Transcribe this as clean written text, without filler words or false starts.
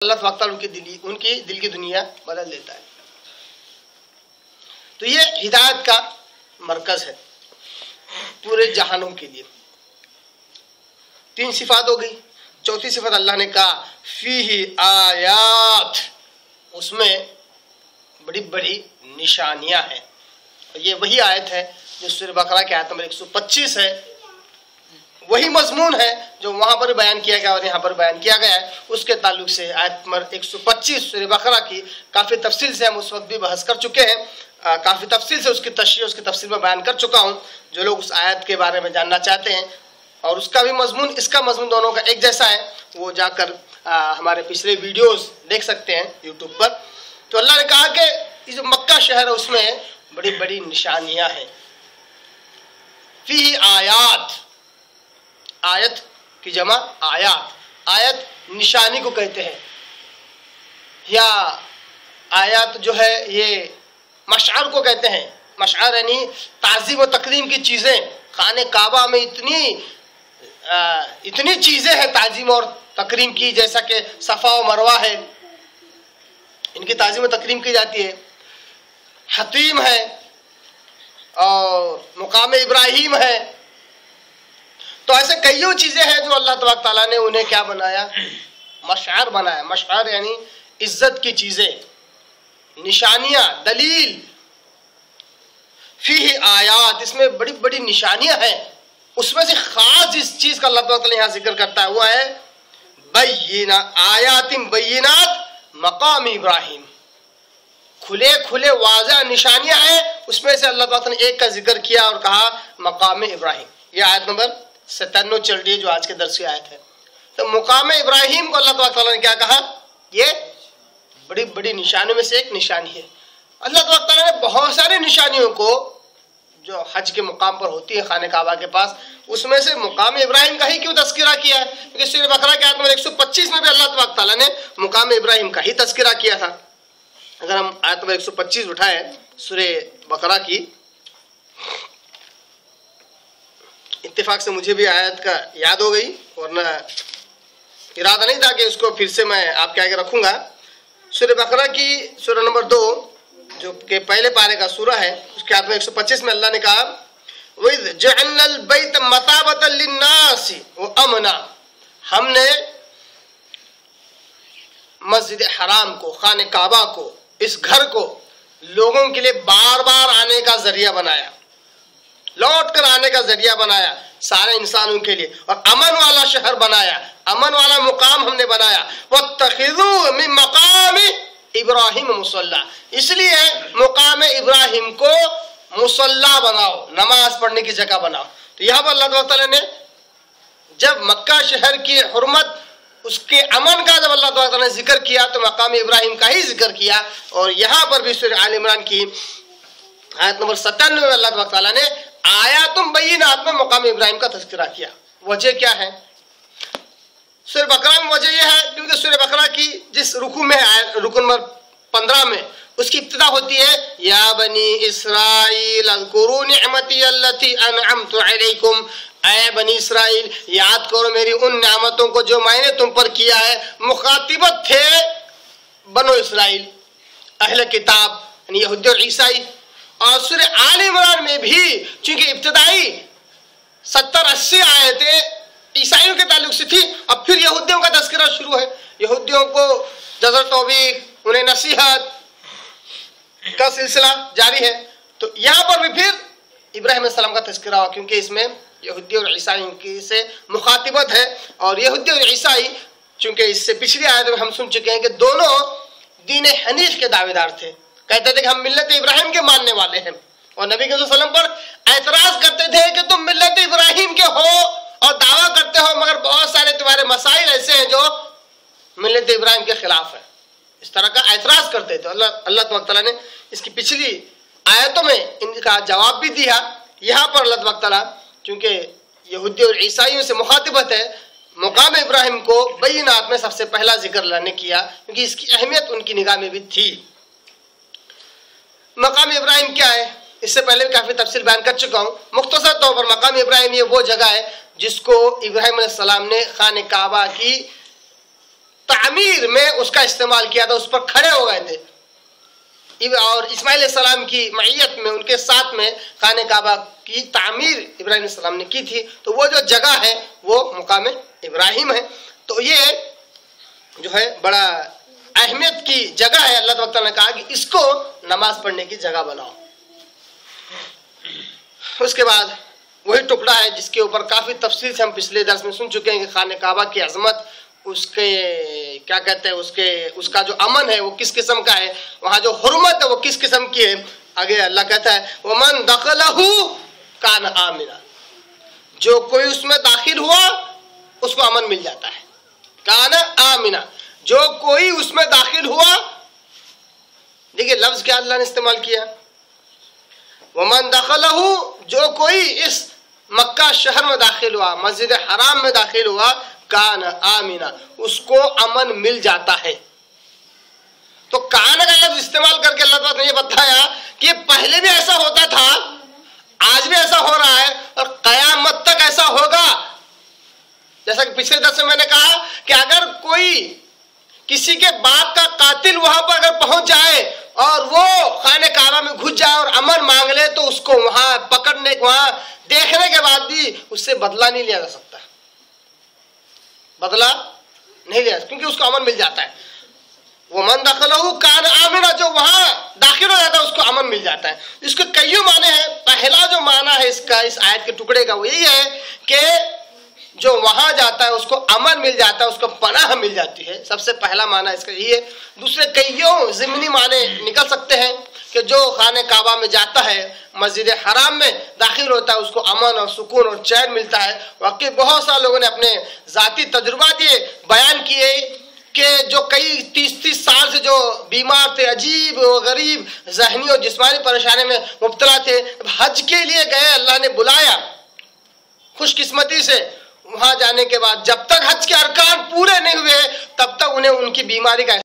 اللہ تبارک تعالیٰ ان کی دل کی دنیا بدل دیتا ہے. تو یہ ہدایت کا مرکز ہے پورے جہانوں کے لیے. 3 صفات ہو گئی. چوتھی صفت اللہ نے کہا فیہ آیات، اس میں بڑی بڑی نشانیاں ہیں. یہ وہی آیت ہے جو سورہ بقرہ کی آیت نمبر 125 ہے. وہی مضمون ہے جو وہاں پر بیان کیا گیا اور یہاں پر بیان کیا گیا ہے. اس کے تعلق سے آیت نمبر 125 سورہ بقرہ کی کافی تفصیل سے ہم اس وقت بھی بحث کر چکے ہیں. کافی تفصیل سے اس کی تشریح اس کی تفصیل میں بیان کر چکا ہوں. جو لوگ اس آیت کے بارے میں جاننا چاہتے ہیں اور اس کا بھی مضمون اس کا مضمون دونوں کا ایک جیسا ہے، وہ جا کر ہمارے پچھلے ویڈیوز دیکھ سکتے ہیں یوٹیوب پر. تو اللہ نے کہا کہ یہ جو مکہ شہر ہے اس میں بڑی بڑی نشانیاں ہیں. فی آیات، آیت کی جمع آیات. آیت نشانی کو کہتے ہیں، یا آیات جو ہے یہ مشعر کو کہتے ہیں. مشعر یعنی تعظیم و تکریم کی چیزیں. خانہ کعبہ میں اتنی چیزیں ہیں تعظیم اور تکریم کی، جیسا کہ صفا و مروہ ہے، ان کی تعظیم و تکریم کی جاتی ہے. حتیم ہے اور مقام ابراہیم ہے. تو ایسے کئیوں چیزیں ہیں جو اللہ تبارک تعالیٰ نے انہیں کیا بنایا؟ مشعر بنایا. مشعر یعنی عزت کی چیزیں، نشانیاں، دلیل. فیہ آیات، اس میں بڑی بڑی نشانیاں ہیں. اس میں سے خاص جس چیز کا اللہ تعالیٰ یہاں ذکر کرتا ہے وہ ہے آیات بینات مقام ابراہیم. کھلے کھلے واضح نشانیاں ہیں. اس میں سے اللہ تعالیٰ نے ایک کا ذکر کیا اور کہا مقام ابراہیم. یہ آیت نمبر 97 چل رہی ہے جو آج کے درس کی آیت ہے. تو مقام ابراہیم کو اللہ تعالیٰ نے کیا کہا؟ یہ بڑی بڑی نشانیوں میں سے ایک نشانی ہے. اللہ تعالیٰ نے بہت ساری نشانیوں کو جو حج کے مقام پر ہوتی ہے خانہ کعبہ کے پاس، اس میں سے مقام ابراہیم کا ہی کیوں تذکرہ کیا ہے؟ کیونکہ سورہ بقرہ کے آیت نمبر 125 میں بھی اللہ تعالیٰ نے مقام ابراہیم کا ہی تذکرہ کیا تھا. اگر ہم آیت نمبر 125 اٹھائیں سورہ بقرہ کی، اتفاق سے مجھے بھی آیت کا یاد ہو گئی ورنہ ارادہ نہیں تھا کہ اس کو پھر سے میں آپ کے آگے رکھوں گا. سورہ بقرہ کی سورہ نمبر 2 جو کہ پہلے پارے کا سورہ ہے، اس کے آیت میں 125 میں اللہ نے کہا وَإِذْ جَعَلْنَا الْبَيْتَ مَثَابَةً لِلنَّاسِ وَأَمْنًا، ہم نے مسجد حرام کو، خانہ کعبہ کو، اس گھر کو لوگوں کے لیے بار بار آنے کا ذریعہ بنایا، لوٹ کر آنے کا ذریعہ بنایا سارے انسانوں کے لیے، اور امن والا شہر بنایا، امن والا مقام ہم نے بنایا. وَاتَّخِذُوا مِن مَقَامِ ابراہیم مصلی، اس لیے مقام ابراہیم کو مصلی بناؤ، نماز پڑھنے کی جگہ بناؤ. تو یہاں پر اللہ تعالیٰ نے جب مکہ شہر کی حرمت، اس کے امن کا جب اللہ تعالیٰ نے ذکر کیا تو مقام ابراہیم کا ہی ذکر کیا. اور یہاں پر بھی سورہ آل عمران کی آیت نمبر 97 میں اللہ تعالیٰ نے آیات بینات میں مقام ابراہیم کا تذکرہ کیا. وجہ کیا ہے؟ سورہ بقرہ میں وجہ یہ ہے کیونکہ سورہ بقرہ کی جس رکوع میں رکن نمبر 15 میں اس کی ابتدا ہوتی ہے یا بنی اسرائیل اذکروا نعمتی التی انعمت علیکم، اے بنی اسرائیل یاد کرو میری ان نعمتوں کو جو میں نے تم پر کیا ہے. مخاطبت تھے بنو اسرائیل، اہل کتاب یعنی یہودی اور عیسائی. اور سورہ آل عمران میں بھی چونکہ ابتدائی 70-80 آیتیں عیسائیوں کے تعلق سے تھی، اب پھر یہودیوں کا تذکرہ شروع ہے. یہودیوں کو جزر توبیخ، انہیں نصیحت کا سلسلہ جاری ہے. تو یہاں پر بھی پھر ابراہیم علیہ السلام کا تذکرہ ہوا کیونکہ اس میں یہودی اور عیسائیوں کی سے مخاطبت ہے. اور یہودی اور عیسائی چونکہ اس سے پچھلی آیت میں ہم سن چکے ہیں کہ دونوں دین حنیف کے دعوے دار تھے، کہتے تھے کہ ہم ملت ابراہیم کے ماننے والے ہیں، اور نبی صلی اللہ علیہ وسلم پر اعتراض کرتے تھے کہ تم ملت ابراہیم کے ہو اور دعویٰ کرتے ہو مگر بہت سارے تمہارے مسائل ایسے ہیں جو ملت ابراہیم کے خلاف ہے. اس طرح کا اعتراض کرتے تھے. اللہ تبارک تعالیٰ نے اس کی پچھلی آیتوں میں ان کا جواب بھی دیا. یہاں پر اللہ تبارک تعالیٰ چونکہ یہودی اور عیسائیوں سے مخاطبت ہے، مقام ابراہیم کو بینات میں سب سے پہلا ذکر اللہ نے کیا کیونکہ اس کی اہمیت ان کی نگاہ میں بھی تھی. مقام ابراہیم کیا ہے؟ اس سے پہلے بھی کافی تفصیل بیان کر چکا ہوں. مختصر طور پر مقام ابراہیم یہ وہ جگہ ہے جس کو ابراہیم علیہ السلام نے خانہ کعبہ کی تعمیر میں اس کا استعمال کیا تھا، اس پر کھڑے ہو گئے تھے، اور اسماعیل علیہ السلام کی معیت میں ان کے ساتھ میں خانہ کعبہ کی تعمیر ابراہیم علیہ السلام نے کی تھی. تو وہ جو جگہ ہے وہ مقام ابراہیم ہے. تو یہ جو ہے بڑا اہمیت کی جگہ ہے. اللہ تعالیٰ نے کہا کہ اس کو نماز پڑھنے کی جگہ بناؤ. اس کے بعد وہی ٹکڑا ہے جس کے اوپر کافی تفصیل سے ہم پچھلے درس میں سن چکے ہیں کہ خانہ کعبہ کی عظمت، اس کے کیا کہتے ہیں اس کا جو امن ہے وہ کس قسم کا ہے، وہاں جو حرمت ہے وہ کس قسم کی ہے. آگے اللہ کہتا ہے وَمَن دَخَلَهُ كَانَ آمِنًا، جو کوئی اس میں داخل ہوا اس کو امن مل جاتا ہے. کان آمنا، جو کوئی اس میں داخل ہوا. دیکھیے لفظ کیا اللہ نے استعمال کیا، ومن دخلہ، جو کوئی اس مکہ شہر میں داخل ہوا، مسجد حرام میں داخل ہوا، کان آمنا، اس کو امن مل جاتا ہے. تو کان کا لفظ استعمال کر کے اللہ تعالیٰ نے یہ بتایا کہ پہلے بھی ایسا ہوتا تھا، آج بھی ایسا ہو رہا ہے، اور قیامت تک ایسا ہوگا. جیسا کہ پچھلے درس میں میں نے کہا کہ اگر کوئی کسی کے باپ کا قاتل وہاں پر اگر پہنچ جائے اور وہ خانہ کعبہ میں گھس جائے اور امن مانگ لے تو اس کو وہاں پکڑنے، وہاں دیکھنے کے بعد بھی اس سے بدلہ نہیں لیا جا سکتا، بدلہ نہیں لیا، کیونکہ اس کو امن مل جاتا ہے. وہ من دخلہ کان آمنا، جو وہاں داخل ہو جاتا ہے اس کو امن مل جاتا ہے. اس کے کئی معنی ہیں. پہلا جو معنی ہے اس کا، اس آیت کے ٹکڑے کا، وہ یہی ہے کہ جو وہاں جاتا ہے اس کو امن مل جاتا ہے، اس کو پناہ مل جاتی ہے. سب سے پہلا معنی اس کا یہی ہے. دوسرے کئیوں ضمنی معنی نکل سکتے ہیں کہ جو خانہ کعبہ میں جاتا ہے، مسجد حرام میں داخل ہوتا ہے، اس کو امن اور سکون اور چین ملتا ہے. واقعی بہت سارے لوگوں نے اپنے ذاتی تجربات یہ بیان کیے کہ جو کئی 30 سال سے جو بیمار تھے، عجیب و غریب ذہنی اور جسمانی پریشانی میں مبتلا تھے، حج کے لیے گئے، اللہ نے بلایا خوش قسمتی سے. وہاں جانے کے بعد جب تک حج کے ارکان پورے نہیں ہوئے تب تک انہیں ان کی بیماری کا